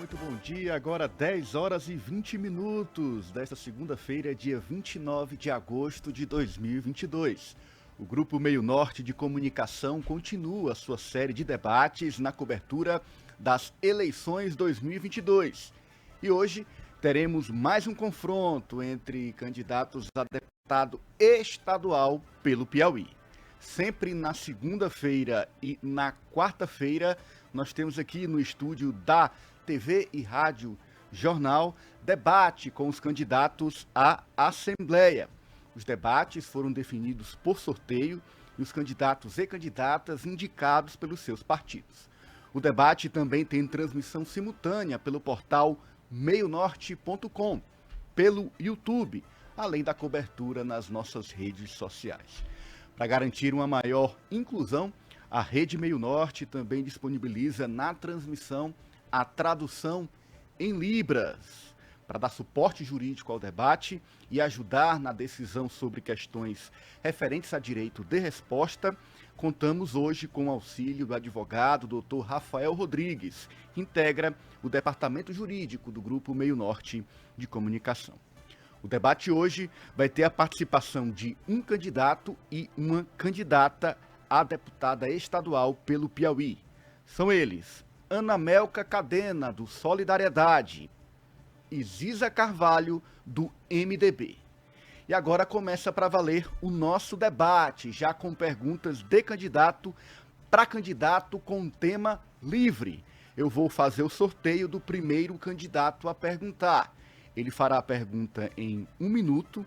muito bom dia. Agora 10 horas e 20 minutos desta segunda-feira, dia 29 de agosto de 2022. O Grupo Meio Norte de Comunicação continua sua série de debates na cobertura das eleições 2022. E hoje teremos mais um confronto entre candidatos a deputado estadual pelo Piauí. Sempre na segunda-feira e na quarta-feira, nós temos aqui no estúdio da TV e Rádio Jornal debate com os candidatos à Assembleia. Os debates foram definidos por sorteio e os candidatos e candidatas indicados pelos seus partidos. O debate também tem transmissão simultânea pelo portal meionorte.com, pelo YouTube, além da cobertura nas nossas redes sociais. Para garantir uma maior inclusão, a Rede Meio Norte também disponibiliza na transmissão a tradução em Libras, para dar suporte jurídico ao debate e ajudar na decisão sobre questões referentes a direito de resposta. Contamos hoje com o auxílio do advogado Dr. Rafael Rodrigues, que integra o Departamento Jurídico do Grupo Meio Norte de Comunicação. O debate hoje vai ter a participação de um candidato e uma candidata a deputada estadual pelo Piauí. São eles Ana Melca Cadena, do Solidariedade, e Ziza Carvalho, do MDB. E agora começa para valer o nosso debate, já com perguntas de candidato para candidato com tema livre. Eu vou fazer o sorteio do primeiro candidato a perguntar. Ele fará a pergunta em 1 minuto,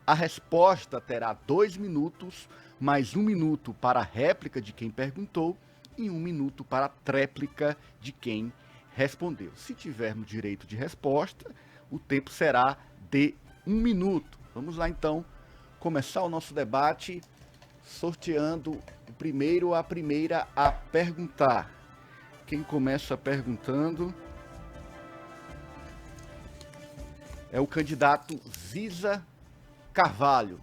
a resposta terá 2 minutos, mais 1 minuto para a réplica de quem perguntou e 1 minuto para a tréplica de quem respondeu. Se tivermos direito de resposta, o tempo será de 1 minuto. Vamos lá então começar o nosso debate sorteando o primeiro, a primeira a perguntar. Quem começa perguntando é o candidato Ziza Carvalho.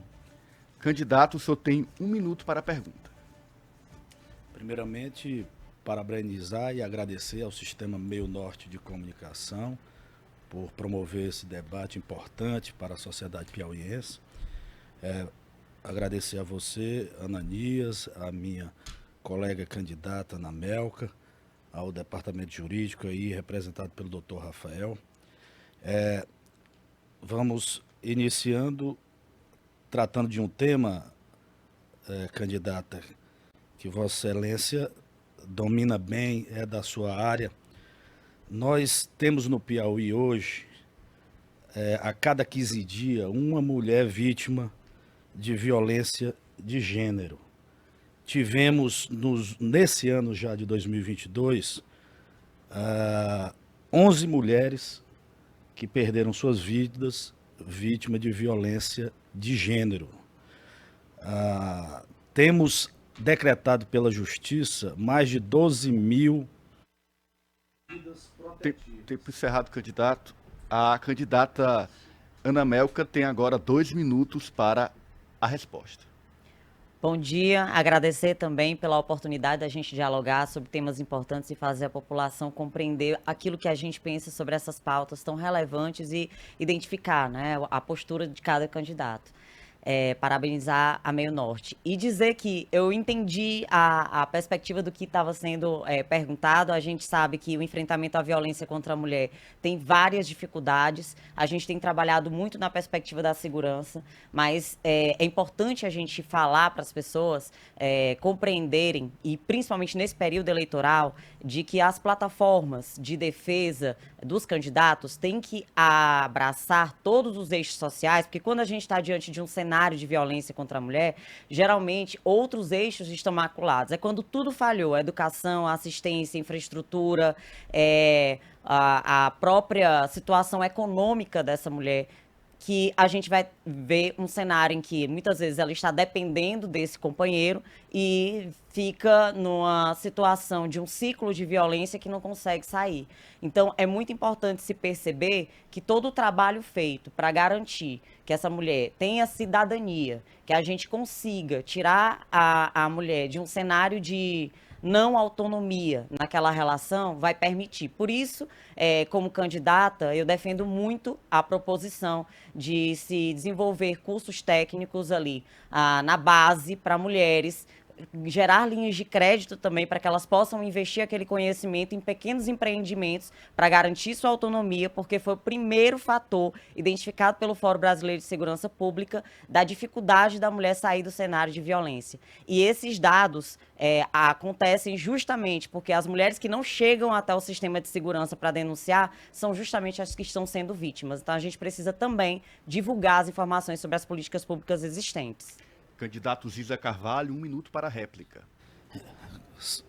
Candidato, o senhor tem 1 minuto para a pergunta. Primeiramente, parabenizar e agradecer ao Sistema Meio Norte de Comunicação por promover esse debate importante para a sociedade piauiense. Agradecer a você, Ananias, a minha colega candidata Ana Melca, ao Departamento Jurídico aí representado pelo Dr. Rafael. Vamos iniciando tratando de um tema, candidata, que Vossa Excelência domina bem, é da sua área. Nós temos no Piauí hoje, a cada 15 dias, uma mulher vítima de violência de gênero. Tivemos, nesse ano já de 2022, 11 mulheres que perderam suas vidas vítimas de violência de gênero. Temos decretado pela Justiça mais de 12 mil medidas protetivas. Tempo encerrado, candidato. A candidata Ana Melca tem agora 2 minutos para a resposta. Bom dia, agradecer também pela oportunidade da gente dialogar sobre temas importantes e fazer a população compreender aquilo que a gente pensa sobre essas pautas tão relevantes e identificar, né, a postura de cada candidato. Parabenizar a Meio Norte e dizer que eu entendi a perspectiva do que estava sendo perguntado. A gente sabe que o enfrentamento à violência contra a mulher tem várias dificuldades, a gente tem trabalhado muito na perspectiva da segurança, mas é importante a gente falar para as pessoas compreenderem, e principalmente nesse período eleitoral, de que as plataformas de defesa dos candidatos têm que abraçar todos os eixos sociais, porque quando a gente está diante de um cenário de violência contra a mulher, geralmente outros eixos estão maculados. É quando tudo falhou, a educação, a assistência, a infraestrutura, a própria situação econômica dessa mulher, que a gente vai ver um cenário em que muitas vezes ela está dependendo desse companheiro e fica numa situação de um ciclo de violência que não consegue sair. Então, é muito importante se perceber que todo o trabalho feito para garantir que essa mulher tenha cidadania, que a gente consiga tirar a mulher de um cenário de não autonomia naquela relação vai permitir. Por isso, como candidata, eu defendo muito a proposição de se desenvolver cursos técnicos ali na base para mulheres, gerar linhas de crédito também para que elas possam investir aquele conhecimento em pequenos empreendimentos para garantir sua autonomia, porque foi o primeiro fator identificado pelo Fórum Brasileiro de Segurança Pública da dificuldade da mulher sair do cenário de violência. E esses dados acontecem justamente porque as mulheres que não chegam até o sistema de segurança para denunciar são justamente as que estão sendo vítimas. Então a gente precisa também divulgar as informações sobre as políticas públicas existentes. Candidato Ziza Carvalho, 1 minuto para a réplica.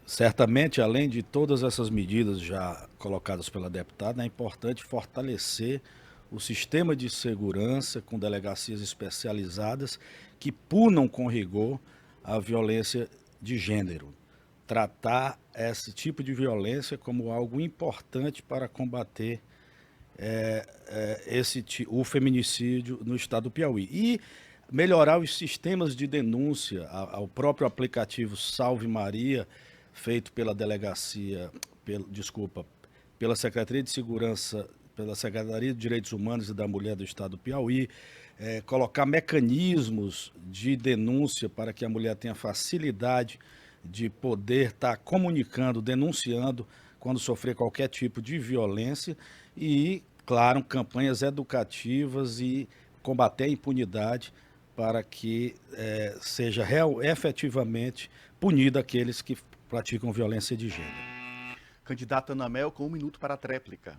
Certamente, além de todas essas medidas já colocadas pela deputada, é importante fortalecer o sistema de segurança com delegacias especializadas que punam com rigor a violência de gênero. Tratar esse tipo de violência como algo importante para combater o feminicídio no estado do Piauí. E melhorar os sistemas de denúncia, ao próprio aplicativo Salve Maria, feito pela pela Secretaria de Segurança, pela Secretaria de Direitos Humanos e da Mulher do Estado do Piauí, colocar mecanismos de denúncia para que a mulher tenha facilidade de poder estar comunicando, denunciando quando sofrer qualquer tipo de violência e, claro, campanhas educativas e combater a impunidade para que seja efetivamente punido aqueles que praticam violência de gênero. Candidata Ana Mel, com 1 minuto para a tréplica.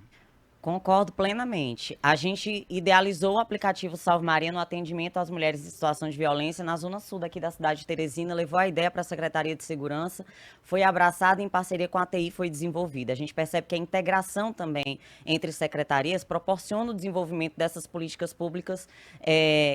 Concordo plenamente. A gente idealizou o aplicativo Salve Maria no atendimento às mulheres em situação de violência na zona sul daqui da cidade de Teresina, levou a ideia para a Secretaria de Segurança, foi abraçada em parceria com a TI, foi desenvolvida. A gente percebe que a integração também entre secretarias proporciona o desenvolvimento dessas políticas públicas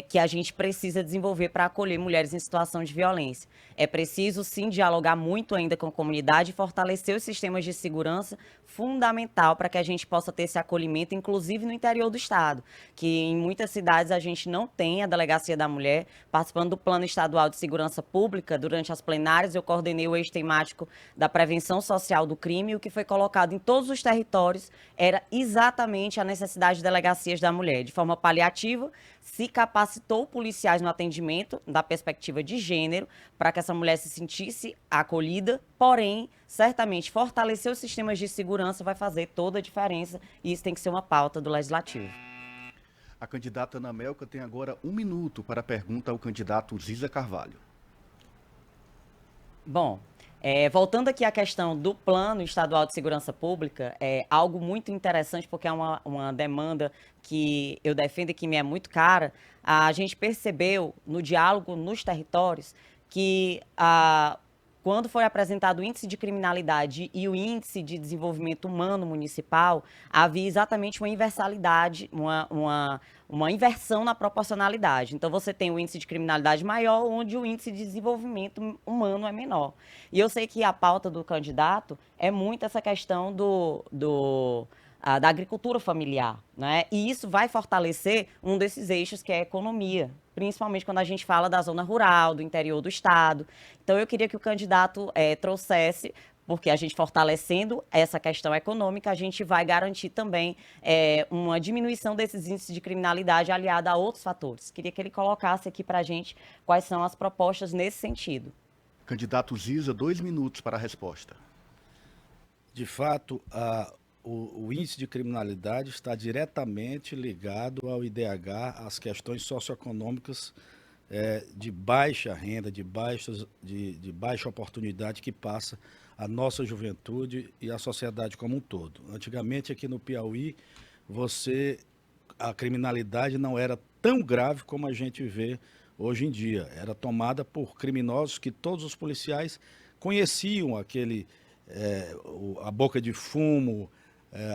que a gente precisa desenvolver para acolher mulheres em situação de violência. É preciso, sim, dialogar muito ainda com a comunidade e fortalecer os sistemas de segurança, fundamental para que a gente possa ter esse acolhimento, inclusive no interior do estado, que em muitas cidades a gente não tem a Delegacia da Mulher. Participando do Plano Estadual de Segurança Pública, durante as plenárias, eu coordenei o eixo temático da prevenção social do crime, e o que foi colocado em todos os territórios era exatamente a necessidade de delegacias da mulher. De forma paliativa, se capacitou policiais no atendimento, da perspectiva de gênero, para que essa mulher se sentisse acolhida, porém, certamente, fortalecer os sistemas de segurança vai fazer toda a diferença, e isso tem que ser uma pauta do Legislativo. A candidata Ana Melka tem agora 1 minuto para a pergunta ao candidato Ziza Carvalho. Bom, voltando aqui à questão do Plano Estadual de Segurança Pública, é algo muito interessante, porque é uma demanda que eu defendo e que me é muito cara. A gente percebeu no diálogo nos territórios que quando foi apresentado o índice de criminalidade e o índice de desenvolvimento humano municipal, havia exatamente uma inversalidade, uma inversão na proporcionalidade. Então, você tem o índice de criminalidade maior, onde o índice de desenvolvimento humano é menor. E eu sei que a pauta do candidato é muito essa questão da agricultura familiar, né? E isso vai fortalecer um desses eixos, que é a economia, principalmente quando a gente fala da zona rural, do interior do estado. Então, eu queria que o candidato trouxesse, porque a gente fortalecendo essa questão econômica, a gente vai garantir também uma diminuição desses índices de criminalidade aliada a outros fatores. Queria que ele colocasse aqui para a gente quais são as propostas nesse sentido. Candidato Ziza, 2 minutos para a resposta. De fato, o índice de criminalidade está diretamente ligado ao IDH, às questões socioeconômicas de baixa renda, de baixa oportunidade que passa a nossa juventude e a sociedade como um todo. Antigamente, aqui no Piauí, a criminalidade não era tão grave como a gente vê hoje em dia. Era tomada por criminosos que todos os policiais conheciam a boca de fumo,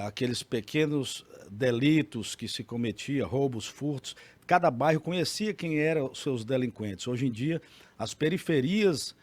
aqueles pequenos delitos que se cometia, roubos, furtos. Cada bairro conhecia quem eram os seus delinquentes. Hoje em dia, as periferias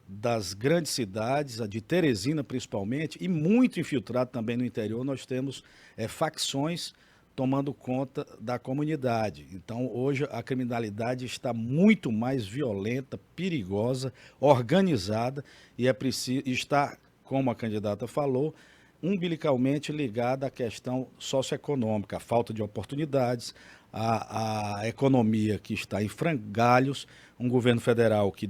das grandes cidades, a de Teresina principalmente, e muito infiltrado também no interior, nós temos facções tomando conta da comunidade. Então, hoje a criminalidade está muito mais violenta, perigosa, organizada e é preciso estar, como a candidata falou, umbilicalmente ligada à questão socioeconômica, a falta de oportunidades, a economia que está em frangalhos, um governo federal que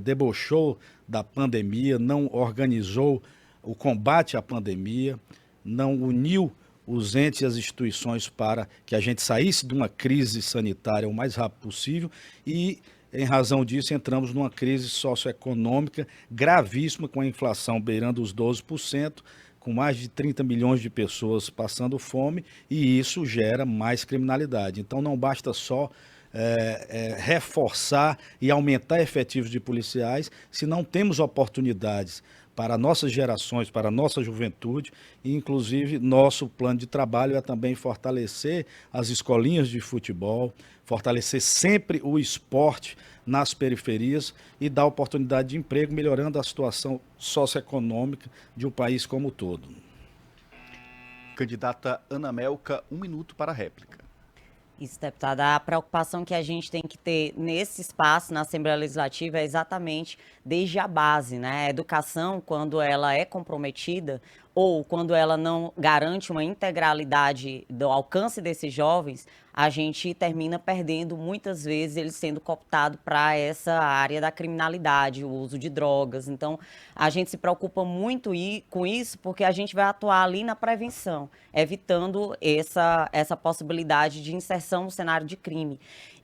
debochou da pandemia, não organizou o combate à pandemia, não uniu os entes e as instituições para que a gente saísse de uma crise sanitária o mais rápido possível e, em razão disso, entramos numa crise socioeconômica gravíssima, com a inflação beirando os 12%, com mais de 30 milhões de pessoas passando fome, e isso gera mais criminalidade. Então não basta só reforçar e aumentar efetivos de policiais se não temos oportunidades para nossas gerações, para a nossa juventude, e inclusive nosso plano de trabalho é também fortalecer as escolinhas de futebol, fortalecer sempre o esporte nas periferias e dar oportunidade de emprego, melhorando a situação socioeconômica de um país como um todo. Candidata Ana Melka, 1 minuto para a réplica. Isso, deputada. A preocupação que a gente tem que ter nesse espaço, na Assembleia Legislativa, é exatamente desde a base, né? A educação, quando ela é comprometida ou quando ela não garante uma integralidade do alcance desses jovens, a gente termina perdendo, muitas vezes, eles sendo cooptados para essa área da criminalidade, o uso de drogas. Então, a gente se preocupa muito com isso, porque a gente vai atuar ali na prevenção, evitando essa possibilidade de inserção no cenário de crime.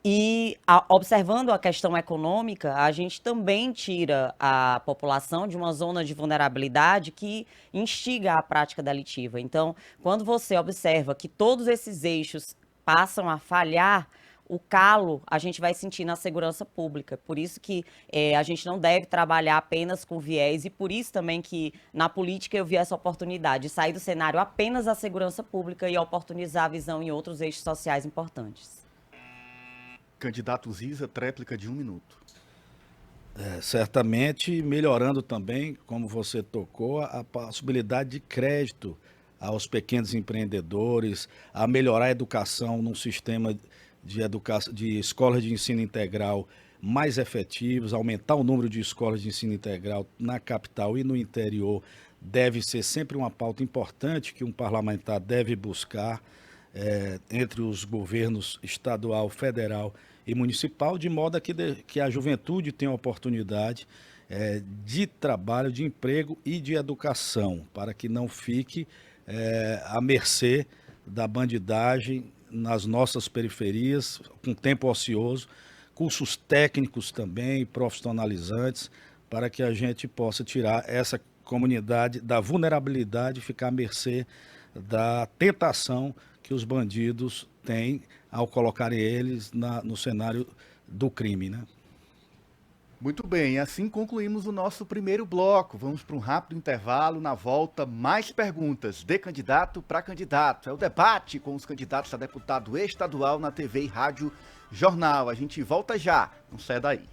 E, observando a questão econômica, a gente também tira a população de uma zona de vulnerabilidade que instiga a prática delitiva. Então, quando você observa que todos esses eixos passam a falhar, o calo a gente vai sentir na segurança pública. Por isso que a gente não deve trabalhar apenas com viés, e por isso também que na política eu vi essa oportunidade de sair do cenário apenas da segurança pública e oportunizar a visão em outros eixos sociais importantes. Candidato Ziza, tréplica de 1 minuto. Certamente melhorando também, como você tocou, a possibilidade de crédito aos pequenos empreendedores, a melhorar a educação num sistema de escolas de ensino integral mais efetivos, aumentar o número de escolas de ensino integral na capital e no interior, deve ser sempre uma pauta importante que um parlamentar deve buscar entre os governos estadual, federal e municipal, de modo que a juventude tenha oportunidade de trabalho, de emprego e de educação, para que não fique à mercê da bandidagem nas nossas periferias, com tempo ocioso, cursos técnicos também, profissionalizantes, para que a gente possa tirar essa comunidade da vulnerabilidade e ficar à mercê da tentação que os bandidos têm ao colocarem eles no cenário do crime, né? Muito bem, assim concluímos o nosso primeiro bloco. Vamos para um rápido intervalo. Na volta, mais perguntas de candidato para candidato. É o debate com os candidatos a deputado estadual na TV e Rádio Jornal. A gente volta já, não sai daí.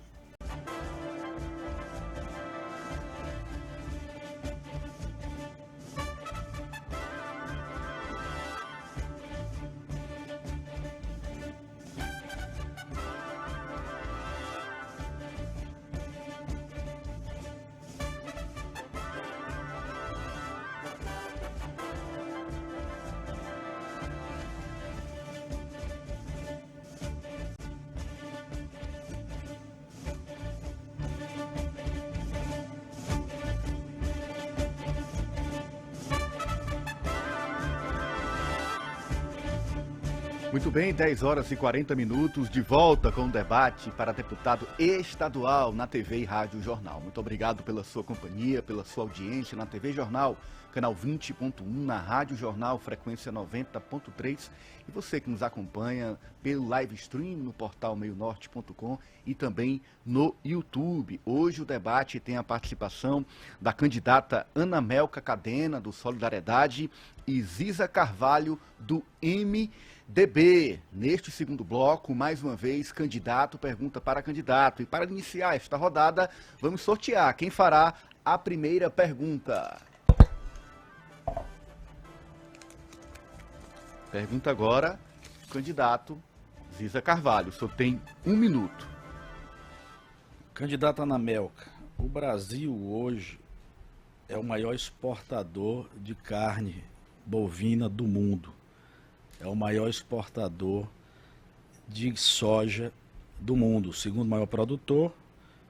Muito bem, 10 horas e 40 minutos, de volta com o debate para deputado estadual na TV e Rádio Jornal. Muito obrigado pela sua companhia, pela sua audiência na TV Jornal, canal 20.1, na Rádio Jornal, frequência 90.3, e você que nos acompanha pelo live stream no portal meionorte.com e também no YouTube. Hoje o debate tem a participação da candidata Ana Melka Cadena, do Solidariedade, e Ziza Carvalho, do MDB. Neste segundo bloco, mais uma vez, candidato pergunta para candidato. E para iniciar esta rodada, vamos sortear quem fará a primeira pergunta. Pergunta agora, candidato Ziza Carvalho. O senhor tem 1 minuto. Candidata Anamelka, o Brasil hoje é o maior exportador de carne bovina do mundo. É o maior exportador de soja do mundo, o segundo maior produtor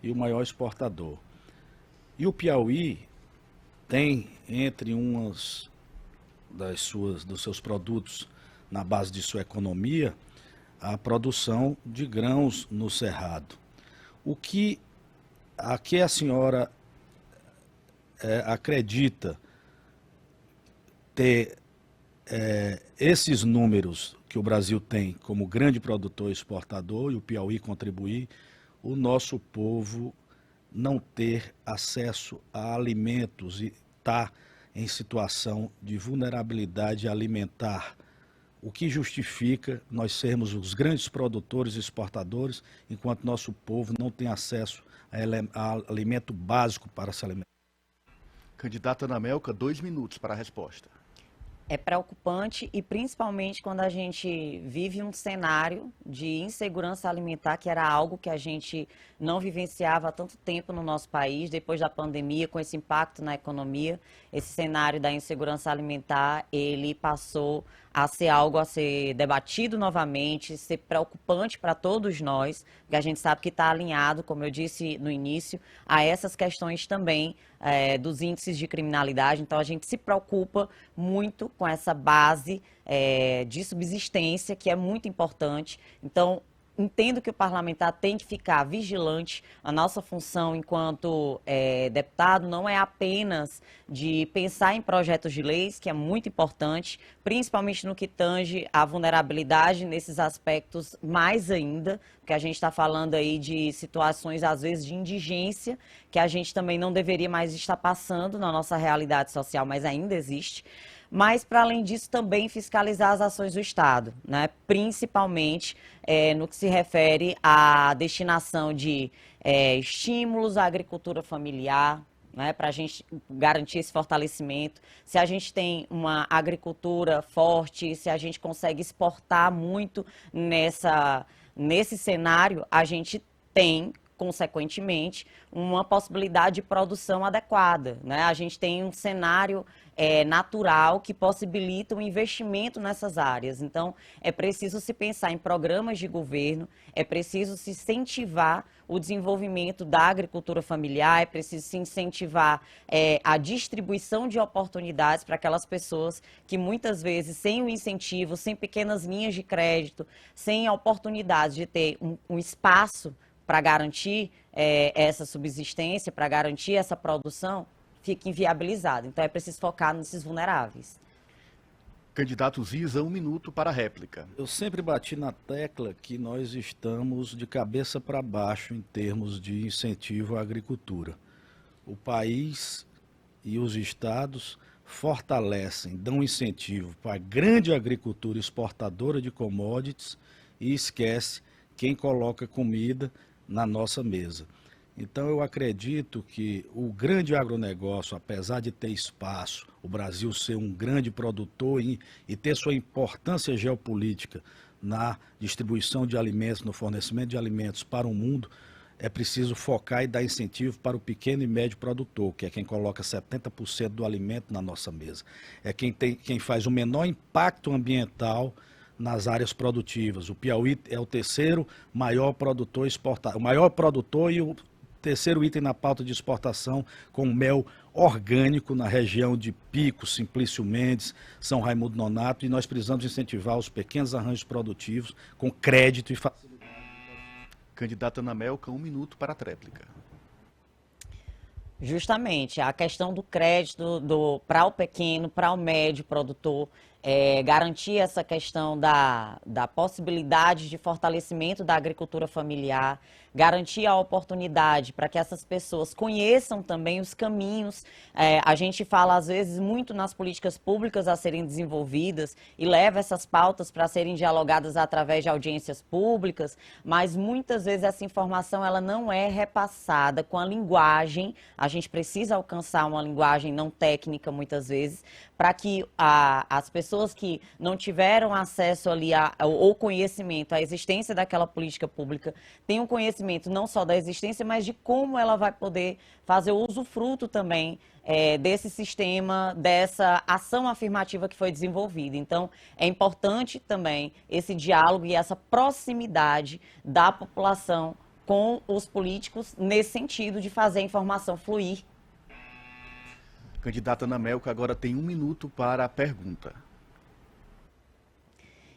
e o maior exportador. E o Piauí tem entre umas dos seus produtos na base de sua economia a produção de grãos no cerrado. A que a senhora acredita ter esses números que o Brasil tem como grande produtor e exportador e o Piauí contribuir, o nosso povo não ter acesso a alimentos e estar em situação de vulnerabilidade alimentar? O que justifica nós sermos os grandes produtores e exportadores, enquanto nosso povo não tem acesso a alimento básico para se alimentar? Candidata Anamelka, 2 minutos para a resposta. É preocupante e principalmente quando a gente vive um cenário de insegurança alimentar, que era algo que a gente não vivenciava há tanto tempo no nosso país, depois da pandemia, com esse impacto na economia. Esse cenário da insegurança alimentar, ele passou a ser algo a ser debatido novamente, ser preocupante para todos nós, porque a gente sabe que está alinhado, como eu disse no início, a essas questões também dos índices de criminalidade. Então, a gente se preocupa muito com essa base de subsistência, que é muito importante. Então, entendo que o parlamentar tem que ficar vigilante. A nossa função enquanto deputado não é apenas de pensar em projetos de leis, que é muito importante, principalmente no que tange à vulnerabilidade nesses aspectos mais ainda, porque a gente está falando aí de situações, às vezes, de indigência, que a gente também não deveria mais estar passando na nossa realidade social, mas ainda existe. Mas, para além disso, também fiscalizar as ações do Estado, né? Principalmente no que se refere à destinação de estímulos à agricultura familiar, né? Para a gente garantir esse fortalecimento. Se a gente tem uma agricultura forte, se a gente consegue exportar muito nesse cenário, a gente tem, consequentemente, uma possibilidade de produção adequada, né? A gente tem um cenário natural que possibilita o investimento nessas áreas. Então, é preciso se pensar em programas de governo, é preciso se incentivar o desenvolvimento da agricultura familiar, é preciso se incentivar a distribuição de oportunidades para aquelas pessoas que muitas vezes, sem o incentivo, sem pequenas linhas de crédito, sem a oportunidade de ter um espaço para garantir essa subsistência, para garantir essa produção, fica inviabilizado. Então, é preciso focar nesses vulneráveis. Candidato Ziza, 1 minuto para a réplica. Eu sempre bati na tecla que nós estamos de cabeça para baixo em termos de incentivo à agricultura. O país e os estados fortalecem, dão incentivo para a grande agricultura exportadora de commodities e esquece quem coloca comida na nossa mesa. Então, eu acredito que o grande agronegócio, apesar de ter espaço, o Brasil ser um grande produtor e ter sua importância geopolítica na distribuição de alimentos, no fornecimento de alimentos para o mundo, é preciso focar e dar incentivo para o pequeno e médio produtor, que é quem coloca 70% do alimento na nossa mesa. É quem faz o menor impacto ambiental nas áreas produtivas. O Piauí é o terceiro maior produtor exportador, o maior produtor e o terceiro item na pauta de exportação, com mel orgânico na região de Pico, Simplício Mendes, São Raimundo Nonato, e nós precisamos incentivar os pequenos arranjos produtivos com crédito e facilidade. Candidata Anamelka, 1 minuto para a réplica. Justamente, a questão do crédito para o pequeno, para o médio produtor, garantir essa questão da possibilidade de fortalecimento da agricultura familiar, garantir a oportunidade para que essas pessoas conheçam também os caminhos. A gente fala, às vezes, muito nas políticas públicas a serem desenvolvidas e leva essas pautas para serem dialogadas através de audiências públicas, mas muitas vezes essa informação ela não é repassada com a linguagem. A gente precisa alcançar uma linguagem não técnica, muitas vezes, para que as pessoas pessoas que não tiveram acesso ali ou conhecimento à existência daquela política pública tenham conhecimento não só da existência, mas de como ela vai poder fazer o usufruto também desse sistema, dessa ação afirmativa que foi desenvolvida. Então, é importante também esse diálogo e essa proximidade da população com os políticos nesse sentido de fazer a informação fluir. Candidata Ana Melka agora tem 1 minuto para a pergunta.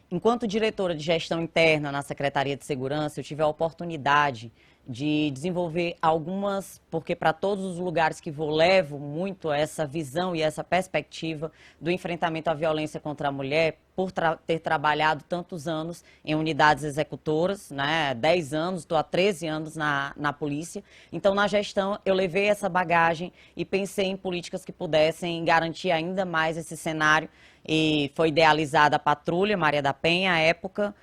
Enquanto diretora de gestão interna na Secretaria de Segurança, eu tive a oportunidade de desenvolver algumas, porque para todos os lugares que vou, levo muito essa visão e essa perspectiva do enfrentamento à violência contra a mulher, por ter trabalhado tantos anos em unidades executoras, né? 10 anos, estou há 13 anos na polícia. Então, na gestão, eu levei essa bagagem e pensei em políticas que pudessem garantir ainda mais esse cenário. E foi idealizada a Patrulha Maria da Penha, à época,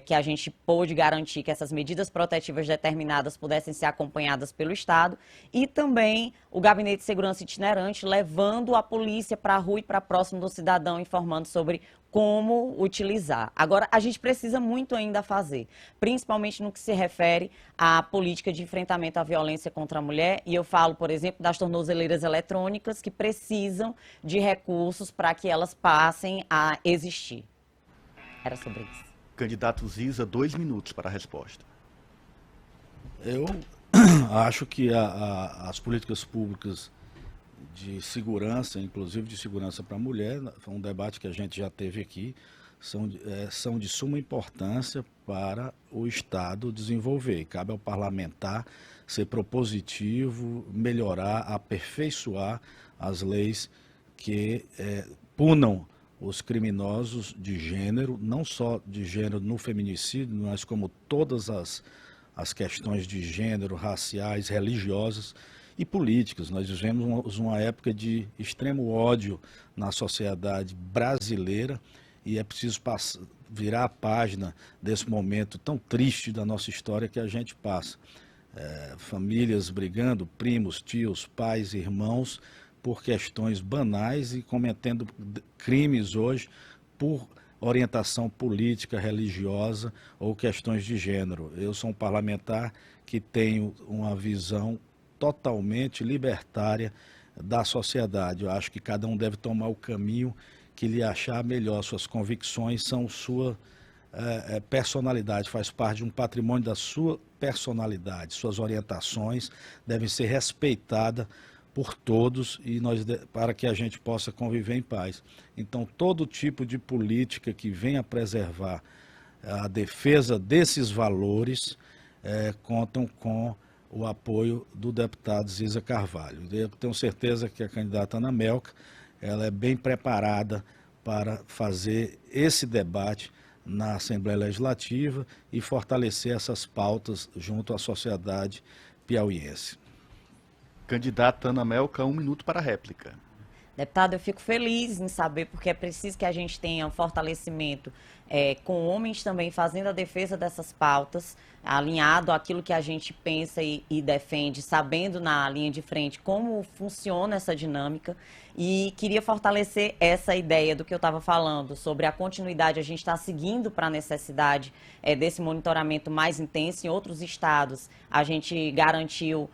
que a gente pôde garantir que essas medidas protetivas determinadas pudessem ser acompanhadas pelo Estado, e também o Gabinete de Segurança Itinerante, levando a polícia para a rua e para próximo do cidadão, informando sobre como utilizar. Agora, a gente precisa muito ainda fazer, principalmente no que se refere à política de enfrentamento à violência contra a mulher, e eu falo, por exemplo, das tornozeleiras eletrônicas, que precisam de recursos para que elas passem a existir. Era sobre isso. Candidato Ziza, 2 minutos para a resposta. Eu acho que as políticas públicas de segurança, inclusive de segurança para a mulher, foi um debate que a gente já teve aqui, são de suma importância para o Estado desenvolver. Cabe ao parlamentar ser propositivo, melhorar, aperfeiçoar as leis que punam os criminosos de gênero, não só de gênero no feminicídio, mas como todas as questões de gênero, raciais, religiosas e políticas. Nós vivemos uma época de extremo ódio na sociedade brasileira e é preciso virar a página desse momento tão triste da nossa história que a gente passa. Famílias brigando, primos, tios, pais, irmãos, por questões banais e cometendo crimes hoje por orientação política, religiosa ou questões de gênero. Eu sou um parlamentar que tenho uma visão totalmente libertária da sociedade. Eu acho que cada um deve tomar o caminho que lhe achar melhor. Suas convicções são sua personalidade, faz parte de um patrimônio da sua personalidade. Suas orientações devem ser respeitadas por todos e para que a gente possa conviver em paz. Então, todo tipo de política que venha preservar a defesa desses valores contam com o apoio do deputado Ziza Carvalho. Eu tenho certeza que a candidata Ana Melka, ela é bem preparada para fazer esse debate na Assembleia Legislativa e fortalecer essas pautas junto à sociedade piauiense. Candidata Ana Melka, 1 minuto para a réplica. Deputado, eu fico feliz em saber, porque é preciso que a gente tenha um fortalecimento com homens também fazendo a defesa dessas pautas, alinhado àquilo que a gente pensa e defende, sabendo na linha de frente como funciona essa dinâmica. E queria fortalecer essa ideia do que eu estava falando, sobre a continuidade. A gente está seguindo para a necessidade desse monitoramento mais intenso. Em outros estados, a gente garantiu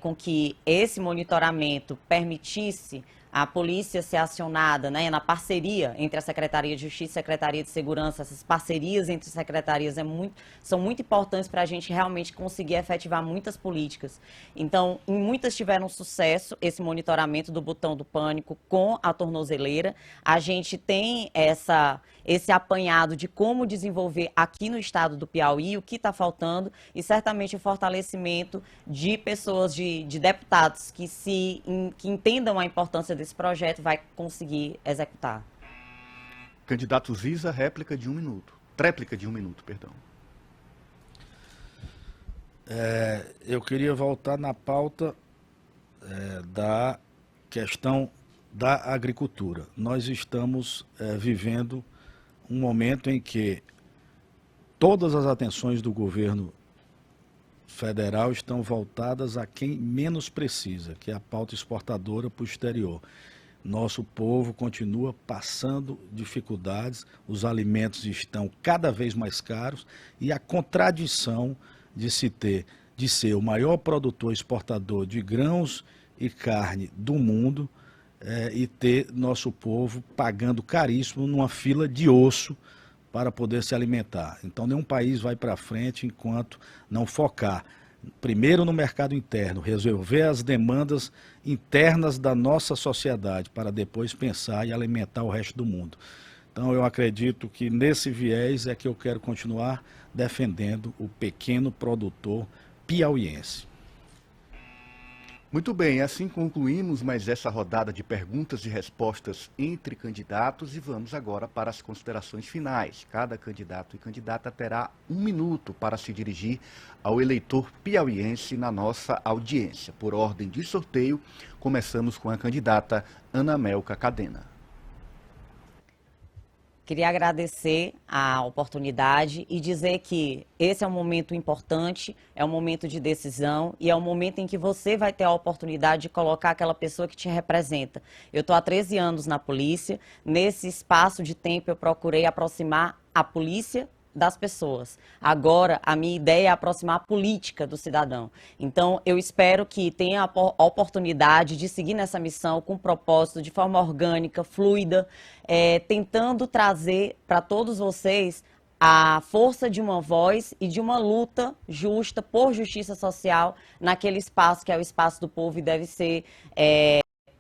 com que esse monitoramento permitisse a polícia ser acionada, né, na parceria entre a Secretaria de Justiça e a Secretaria de Segurança. Essas parcerias entre secretarias são muito importantes para a gente realmente conseguir efetivar muitas políticas. Então, em muitas tiveram sucesso esse monitoramento do botão do pânico com a tornozeleira. A gente tem esse apanhado de como desenvolver aqui no estado do Piauí, o que está faltando, e certamente o fortalecimento de pessoas, de deputados que entendam a importância desse projeto, vai conseguir executar. Candidato Ziza, réplica de 1 minuto. Tréplica de 1 minuto, perdão. Eu queria voltar na pauta da questão da agricultura. Nós estamos vivendo um momento em que todas as atenções do governo federal estão voltadas a quem menos precisa, que é a pauta exportadora para o exterior. Nosso povo continua passando dificuldades, os alimentos estão cada vez mais caros e a contradição de ser o maior produtor exportador de grãos e carne do mundo e ter nosso povo pagando caríssimo numa fila de osso para poder se alimentar. Então nenhum país vai para frente enquanto não focar primeiro no mercado interno, resolver as demandas internas da nossa sociedade, para depois pensar em alimentar o resto do mundo. Então eu acredito que nesse viés é que eu quero continuar defendendo o pequeno produtor piauiense. Muito bem, assim concluímos mais essa rodada de perguntas e respostas entre candidatos e vamos agora para as considerações finais. Cada candidato e candidata terá 1 minuto para se dirigir ao eleitor piauiense na nossa audiência. Por ordem de sorteio, começamos com a candidata Ana Melka Cadena. Queria agradecer a oportunidade e dizer que esse é um momento importante, é um momento de decisão e é um momento em que você vai ter a oportunidade de colocar aquela pessoa que te representa. Eu estou há 13 anos na polícia, nesse espaço de tempo eu procurei aproximar a polícia das pessoas. Agora, a minha ideia é aproximar a política do cidadão. Então, eu espero que tenha a oportunidade de seguir nessa missão com propósito, de forma orgânica, fluida, tentando trazer para todos vocês a força de uma voz e de uma luta justa por justiça social naquele espaço que é o espaço do povo e deve ser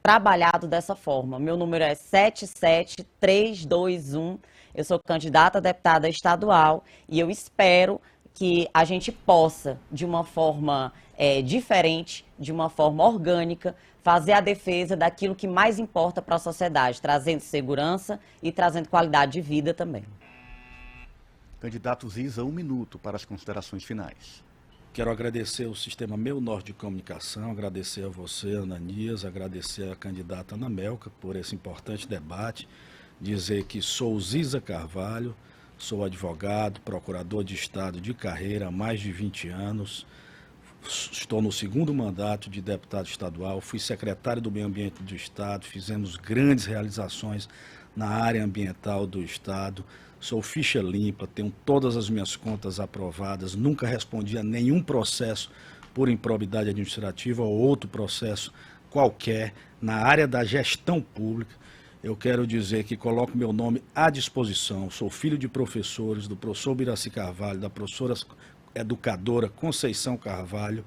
trabalhado dessa forma. Meu número é 77321. Eu sou candidata a deputada estadual e eu espero que a gente possa, de uma forma diferente, de uma forma orgânica, fazer a defesa daquilo que mais importa para a sociedade, trazendo segurança e trazendo qualidade de vida também. Candidato Ziza, 1 minuto para as considerações finais. Quero agradecer ao Sistema Meio Norte de Comunicação, agradecer a você, Ananias, agradecer a candidata Ana Melka por esse importante debate. Dizer que sou Ziza Carvalho, sou advogado, procurador de Estado de carreira há mais de 20 anos, estou no 2º mandato de deputado estadual, fui secretário do Meio Ambiente do Estado, fizemos grandes realizações na área ambiental do Estado, sou ficha limpa, tenho todas as minhas contas aprovadas, nunca respondi a nenhum processo por improbidade administrativa ou outro processo qualquer na área da gestão pública. Eu quero dizer que coloco meu nome à disposição, sou filho de professores, do professor Biraci Carvalho, da professora educadora Conceição Carvalho,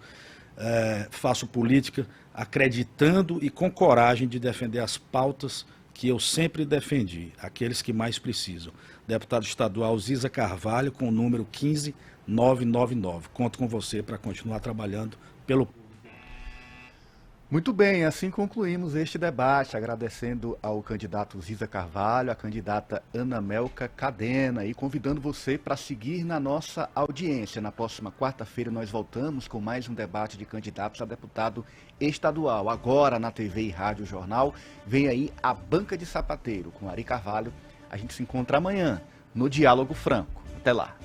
faço política acreditando e com coragem de defender as pautas que eu sempre defendi, aqueles que mais precisam. Deputado estadual Ziza Carvalho, com o número 15999. Conto com você para continuar trabalhando pelo povo. Muito bem, assim concluímos este debate, agradecendo ao candidato Ziza Carvalho, à candidata Ana Melka Cadena e convidando você para seguir na nossa audiência. Na próxima quarta-feira nós voltamos com mais um debate de candidatos a deputado estadual. Agora na TV e Rádio Jornal, vem aí a Banca de Sapateiro com Ari Carvalho. A gente se encontra amanhã no Diálogo Franco. Até lá.